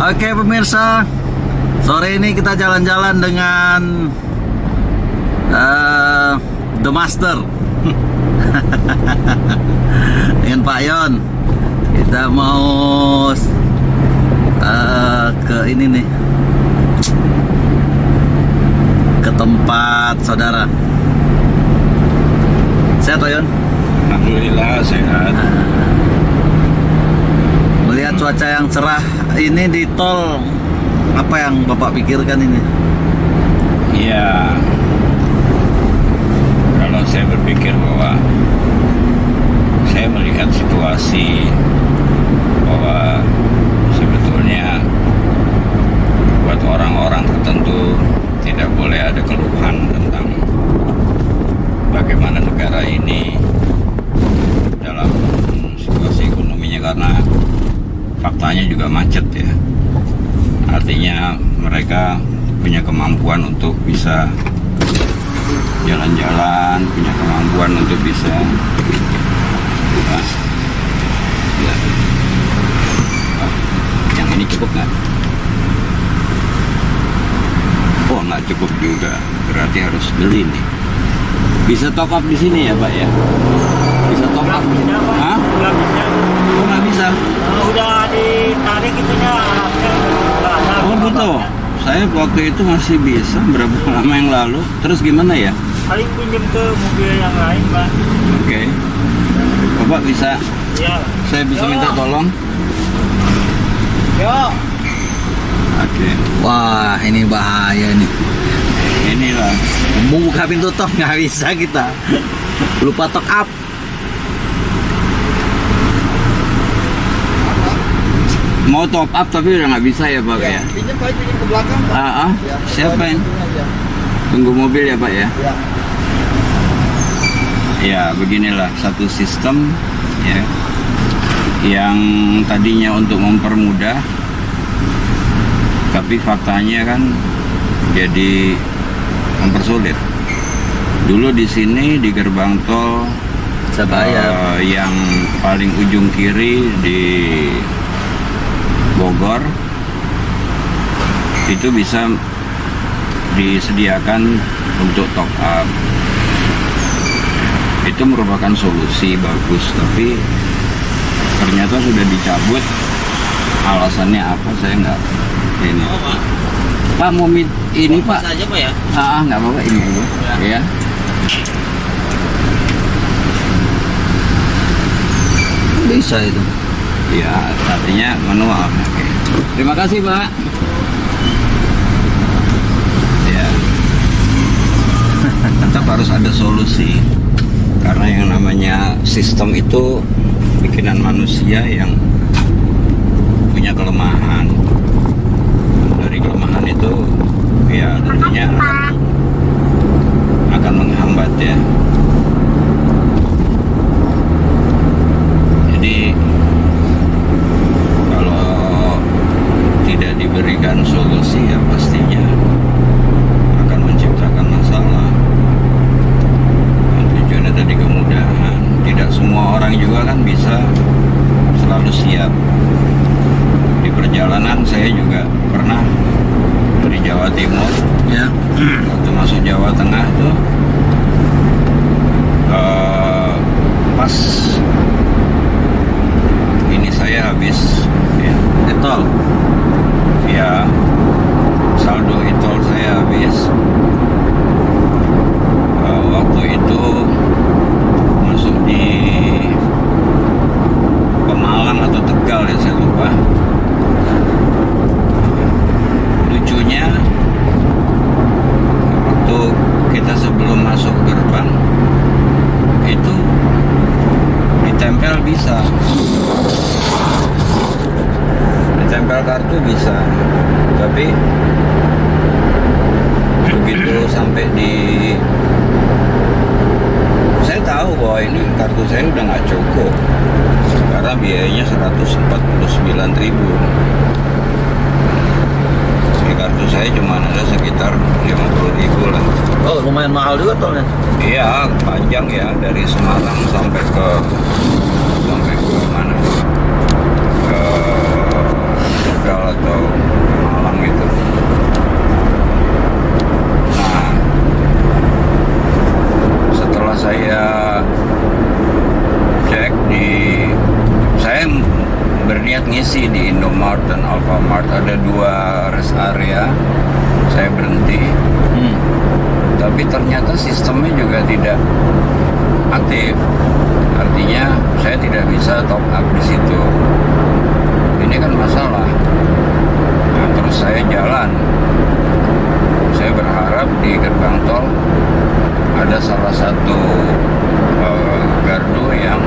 Oke pemirsa, sore ini kita jalan-jalan dengan The Master dengan Pak Yon. Kita mau ke ini nih, ke tempat saudara. Sehat Pak Yon? Alhamdulillah sehat. Melihat cuaca yang cerah ini di tol, apa yang Bapak pikirkan ini? Iya, kalau saya berpikir bahwa saya melihat situasi bahwa sebetulnya buat orang-orang tertentu tidak boleh ada keluhan tentang bagaimana negara ini dalam situasi ekonominya, karena faktanya juga macet ya. Artinya mereka punya kemampuan untuk bisa jalan-jalan, punya kemampuan untuk bisa ya. Yang ini cukup nggak? Oh, nggak cukup juga, berarti harus beli nih. Bisa top up di sini ya Pak ya? Bisa top up? Hah? Nggak bisa. Oh, nggak bisa? Udah ditarik itunya alatnya nggak ada. Oh betul. Saya waktu itu masih bisa berapa lama yang lalu. Terus gimana ya? Paling pinjam ke mobil yang lain, Pak. Oke. Bapak bisa? Ya. Saya bisa minta tolong? Yo. Oke. Wah, ini bahaya nih. Inilah. Mau buka pintu tol nggak bisa kita. Lupa top up. Mau top up tapi udah nggak bisa ya Pak ya? Pinjam Pak, pinjam ke belakang Pak. Ya, Siapa yang? aja. Tunggu mobil ya Pak ya? Ya. Ya beginilah satu sistem ya, yang tadinya untuk mempermudah, tapi faktanya kan jadi mempersulit. Dulu di sini di gerbang tol Bisa bayar. yang paling ujung kiri di Bogor itu bisa disediakan untuk top up. Itu merupakan solusi bagus, tapi ternyata sudah dicabut. Alasannya apa saya nggak ini. Pak mau ini Pak? Bisa aja, Pak ya. Nggak apa-apa, ini aja ya. Bisa itu. Ya, artinya manual. Oke. Terima kasih Pak. Ya, tetap harus ada solusi, karena yang namanya sistem itu bikinan manusia yang punya kelemahan. Dari kelemahan itu ya tentunya akan menghambat ya. Jadi kalau tidak diberikan solusi ya pastinya akan menciptakan masalah. Tujuannya tadi kemudahan. Tidak semua orang juga kan bisa selalu siap. Di perjalanan saya juga pernah dari Jawa Timur Ya. waktu masuk Jawa Tengah tuh pas ini saya habis ya, Di tol. ya saldo e-tol saya habis. Waktu itu masuk di Pemalang atau Tegal ya, saya lupa. Lucunya waktu kita sebelum masuk gerbang itu ditempel bisa, ditempel kartu bisa, tapi begitu sampai di, saya tahu bahwa ini kartu saya udah nggak cukup karena biayanya 149.000. Di kartu saya cuma ada sekitar 50.000 lah. Oh, lumayan mahal juga tolnya. Iya, panjang ya, dari Semarang sampai ke mana? Ke Tegal atau di Indomart dan Alfamart ada 2 rest area. Saya berhenti, tapi ternyata sistemnya juga tidak aktif. Artinya saya tidak bisa top up di situ. Ini kan masalah. Nah, terus saya jalan. Saya berharap di gerbang tol ada salah satu gardu yang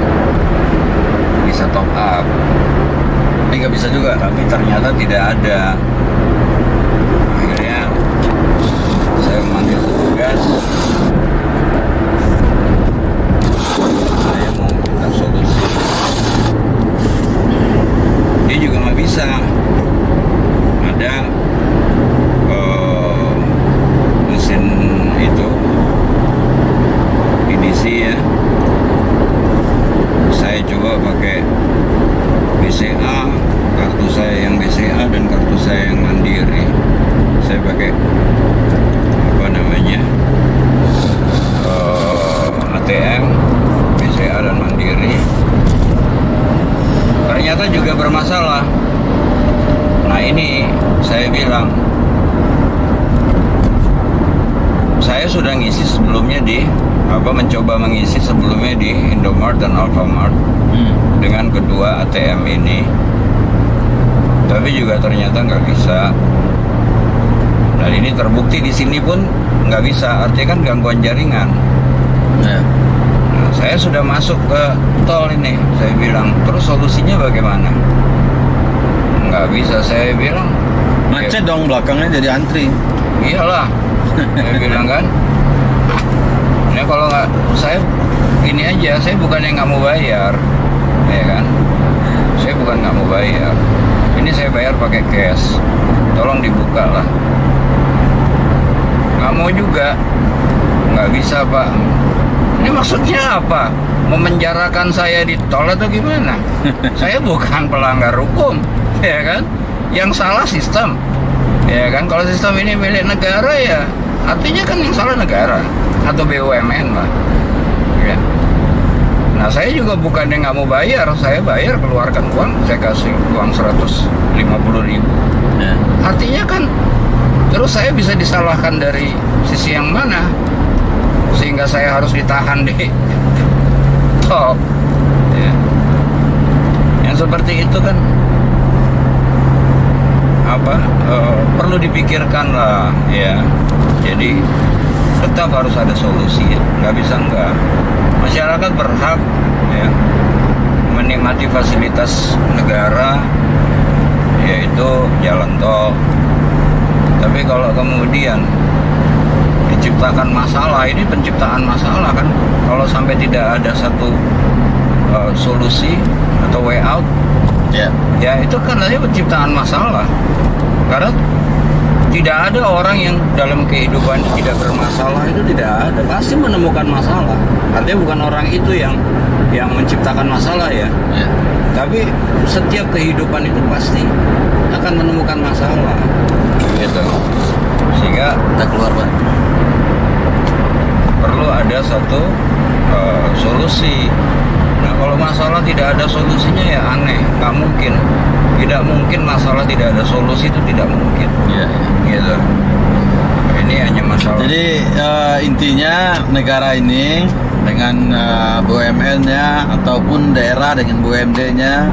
bisa top up. Ini nggak bisa juga. Tapi ternyata tidak ada. Akhirnya saya memanggil petugas. Saya mau minta solusi. Dia juga nggak bisa. Ada mesin itu edisi ya. Saya coba pakai BCA, kartu saya yang BCA dan kartu saya yang Mandiri. Saya pakai apa namanya ATM, BCA dan Mandiri. Ternyata juga bermasalah. Nah ini saya bilang, saya sudah ngisi sebelumnya mencoba mengisi sebelumnya di Indomart dan Alfamart dengan kedua ATM ini, tapi juga ternyata nggak bisa. Dan ini terbukti di sini pun nggak bisa, artinya kan gangguan jaringan. Ya. Nah, saya sudah masuk ke tol ini, saya bilang, terus solusinya bagaimana? Nggak bisa, saya bilang. Macet dong, belakangnya jadi antri. Iyalah, saya bilang kan. Ya kalau nggak, saya ini aja, saya bukan yang nggak mau bayar, ya kan? Saya bukan nggak mau bayar. Ini saya bayar pakai cash. Tolong dibuka lah. Nggak mau juga, nggak bisa Pak. Ini maksudnya apa? Memenjarakan saya di tol atau gimana? Saya bukan pelanggar hukum, ya kan? Yang salah sistem, ya kan? Kalau sistem ini milik negara ya, artinya kan yang salah negara atau BUMN lah. Ya. Nah saya juga bukan yang nggak mau bayar, saya bayar, keluarkan uang, saya kasih uang 150.000. Ya. Artinya kan terus saya bisa disalahkan dari sisi yang mana sehingga saya harus ditahan di tol. Ya. Yang seperti itu kan perlu dipikirkan lah ya. Jadi tetap harus ada solusi, nggak bisa enggak. Masyarakat berhak ya menikmati fasilitas negara, yaitu jalan tol. Tapi kalau kemudian diciptakan masalah, ini penciptaan masalah kan. Kalau sampai tidak ada satu solusi atau way out, ya itu kan aja penciptaan masalah. Karena tidak ada orang yang dalam kehidupan tidak bermasalah, itu tidak ada. Pasti menemukan masalah. Artinya bukan orang itu yang menciptakan masalah ya. Tapi setiap kehidupan itu pasti akan menemukan masalah. Gitu. Sehingga Kita keluar Pak. perlu ada satu solusi. Nah kalau masalah tidak ada solusinya ya aneh, nggak mungkin. Tidak mungkin masalah tidak ada solusi, itu tidak mungkin. Iya. Gitu. Ini hanya masalah. Jadi intinya negara ini dengan BUMN-nya ataupun daerah dengan BUMD-nya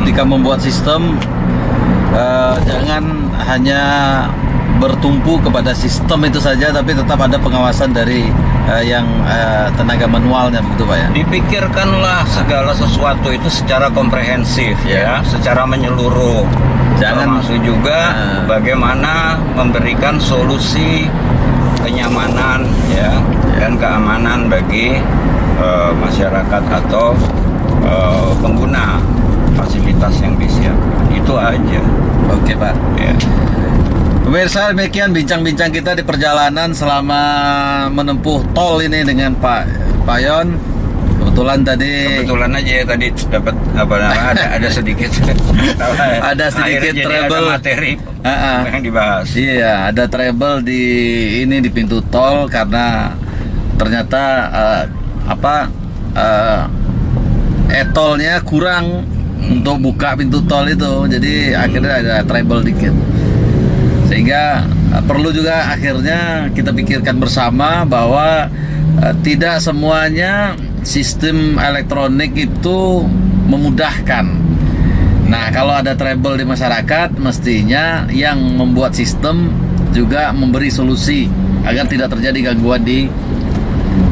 ketika membuat sistem jangan hanya bertumpu kepada sistem itu saja, tapi tetap ada pengawasan dari yang tenaga manualnya, begitu Pak ya? Dipikirkanlah segala sesuatu itu secara komprehensif ya, secara menyeluruh. Termasuk juga bagaimana memberikan solusi kenyamanan ya dan keamanan bagi masyarakat atau pengguna fasilitas yang disiapkan. Itu aja. Oke Pak. Ya. Pemirsa, demikian bincang-bincang kita di perjalanan selama menempuh tol ini dengan Pak Yon. Kebetulan aja ya tadi dapat ada sedikit ada sedikit akhirnya trouble, ada materi yang dibahas. Iya, ada trouble di pintu tol karena ternyata etolnya kurang untuk buka pintu tol itu. Jadi akhirnya ada trouble dikit. Sehingga perlu juga akhirnya kita pikirkan bersama bahwa tidak semuanya sistem elektronik itu memudahkan. Nah, kalau ada trouble di masyarakat, mestinya yang membuat sistem juga memberi solusi agar tidak terjadi gangguan di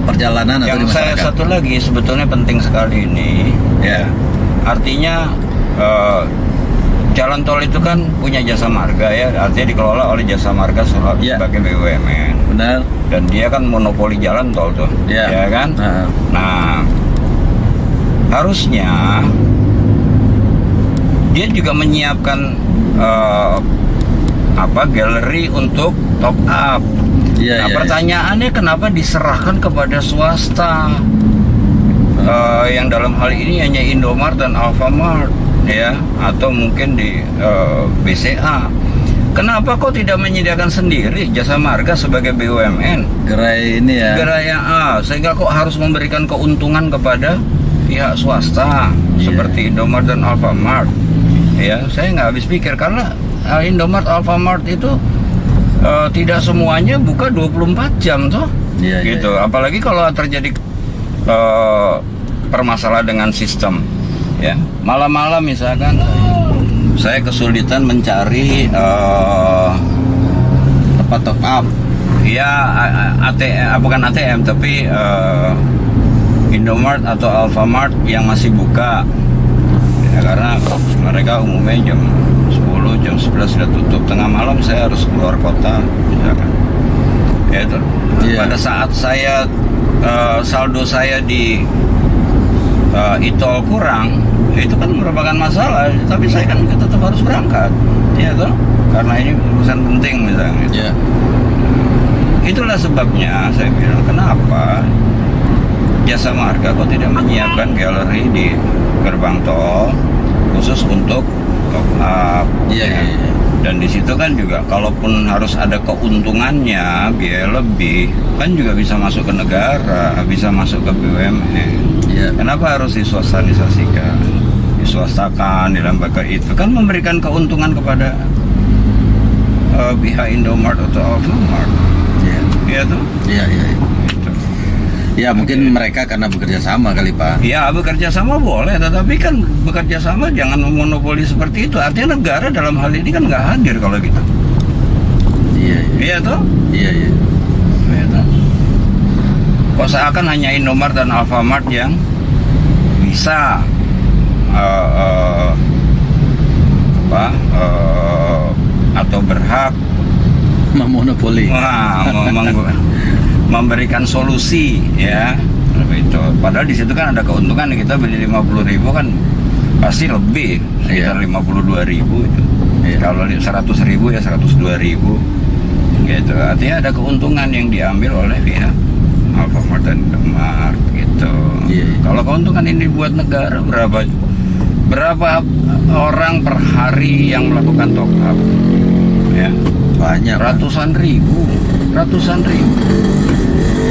perjalanan atau di Yang saya masyarakat. satu lagi sebetulnya penting sekali ini, ya. Artinya jalan tol itu kan punya jasa marga ya, artinya dikelola oleh jasa marga Ya. sebagai BUMN. Benar. Dan dia kan monopoli jalan tol tuh, Ya. ya kan? Nah, harusnya dia juga menyiapkan galeri untuk top up. Iya, Nah, iya, pertanyaannya kenapa diserahkan kepada swasta? Yang dalam hal ini hanya Indomaret dan Alfamart, ya, atau mungkin di BCA. Kenapa kok tidak menyediakan sendiri jasa marga sebagai BUMN? Gerai ini ya. Geraya sehingga kok harus memberikan keuntungan kepada pihak swasta seperti Indomaret dan Alfamart. Ya, saya nggak habis pikir karena Indomaret, Alfamart itu tidak semuanya buka 24 jam tuh. Iya, Gitu. iya. Apalagi kalau terjadi permasalahan dengan sistem, ya. Malam-malam misalkan saya kesulitan mencari Tempat top up. ya ATM, bukan ATM tapi Indomaret atau Alfamart yang masih buka, ya, karena mereka umumnya jam 10, jam 11 sudah tutup. Tengah malam saya harus keluar kota misalkan, ya itu. Iya. Pada saat saya saldo saya di e-tol kurang, itu kan merupakan masalah, tapi saya kan tetap harus berangkat, ya toh, karena ini urusan penting misalnya. Ya. Itulah sebabnya saya bilang kenapa jasa marga kok tidak menyiapkan galeri di gerbang tol khusus untuk top up. Iya, ya. iya, iya. Dan di situ kan juga kalaupun harus ada keuntungannya, biaya lebih, kan juga bisa masuk ke negara, bisa masuk ke BUMN. Iya. Kenapa harus diswastanisasikan, diswastakan di lembaga itu? Kan memberikan keuntungan kepada pihak Indomaret atau Alfamart. Iya. Iya tuh. Iya, iya. Gitu. Ya, mungkin mereka karena bekerja sama kali, Pak. Ya, bekerja sama boleh, tetapi kan bekerja sama jangan memonopoli seperti itu. Artinya negara dalam hal ini kan nggak hadir kalau gitu. Iya, iya. Iya tuh. Iya, iya. Iya tuh. Kok seakan hanya Indomaret dan Alfamart yang bisa atau berhak Memonopoli. memberikan solusi, ya, itu. Padahal di situ kan ada keuntungan, kita beli 50.000 kan pasti lebih, sekitar 52.000 itu. Iya. Kalau 100.000 ya 102.000, gitu. Artinya ada keuntungan yang diambil oleh pihak Alfamart dan Indomaret, gitu. Iya. Kalau keuntungan ini buat negara berapa orang per hari yang melakukan top up, ya? Banyak, Pak. Ratusan ribu.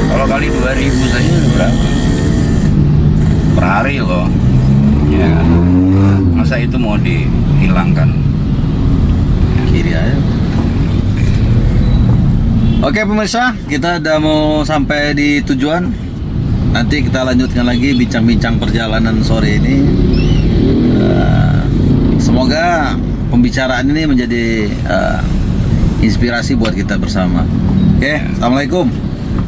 Kalau kali 2.000 saja berapa? Per hari loh, ya kan? Masa itu mau dihilangkan? Kiri aja. Oke pemirsa, kita udah mau sampai di tujuan. Nanti kita lanjutkan lagi bincang-bincang perjalanan sore ini. Semoga pembicaraan ini menjadi inspirasi buat kita bersama. Oke, assalamualaikum.